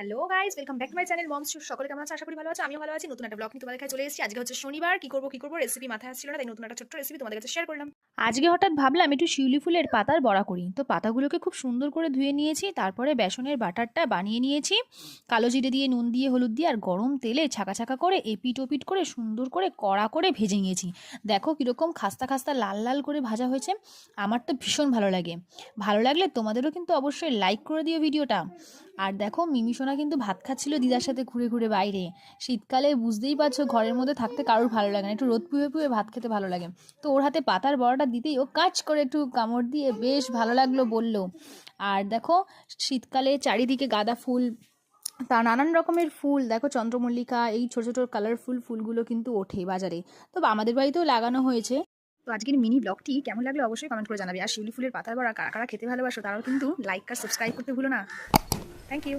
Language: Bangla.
Hello guys, welcome back to my channel mom's tour. সকলে কেমন আছে? আশা করি ভালো আছে। আমিও ভালো আছি। নতুন একটা ব্লগ নিয়ে তোমাদের কাছে চলে এসেছি। আজকে হচ্ছে শনিবার। কি করব রেসিপি মাথায় আসছিল না, তাই নতুন একটা ছোট্ট রেসিপি তোমাদের কাছে শেয়ার করলাম। আজকে হঠাৎ ভাবলাম একটু শিউলি ফুলের পাতার বড়া করি। তো পাতাগুলোকে খুব সুন্দর করে ধুয়ে নিয়েছি, তারপরে বেসনের বাটারটা বানিয়ে নিয়েছি, কালো জিরে দিয়ে, নুন দিয়ে, হলুদ দিয়ে আর গরম তেলে ছাকা ছাকা করে এপিট ওপিট করে সুন্দর করে কড়া করে ভেজে নিয়েছি। দেখো কীরকম খাস্তা খাস্তা লাল লাল করে ভাজা হয়েছে। আমার তো ভীষণ ভালো লাগে। ভালো লাগলে তোমাদেরও কিন্তু অবশ্যই লাইক করে দিও ভিডিওটা। আর দেখো মিমিসোনা কিন্তু ভাত খাচ্ছিল দিদার সাথে ঘুরে ঘুরে বাইরে। শীতকালে বুঝতেই পারছো ঘরের মধ্যে থাকতে কারোর ভালো লাগে না, একটু রোদ পুয়ে পুয়ে ভাত খেতে ভালো লাগে। তো ওর হাতে পাতার বড়াটা দিতেই ও কাজ করে একটু কামড় দিয়ে বেশ ভালো লাগলো বললো। আর দেখো শীতকালে চারিদিকে গাঁদা ফুল, তা নানান রকমের ফুল, দেখো চন্দ্রমল্লিকা, এই ছোটো ছোটো কালারফুল ফুলগুলো কিন্তু ওঠে বাজারে। তো আমাদের বাড়িতেও লাগানো হয়েছে। তো আজকের মিনি ব্লগটি কেমন লাগলো অবশ্যই কমেন্ট করে জানাবে। আর শিউলি ফুলের পাতার বড়া কারা কারা খেতে ভালোবাসো তারাও কিন্তু লাইক আর সাবস্ক্রাইব করতে ভুলো না। Thank you.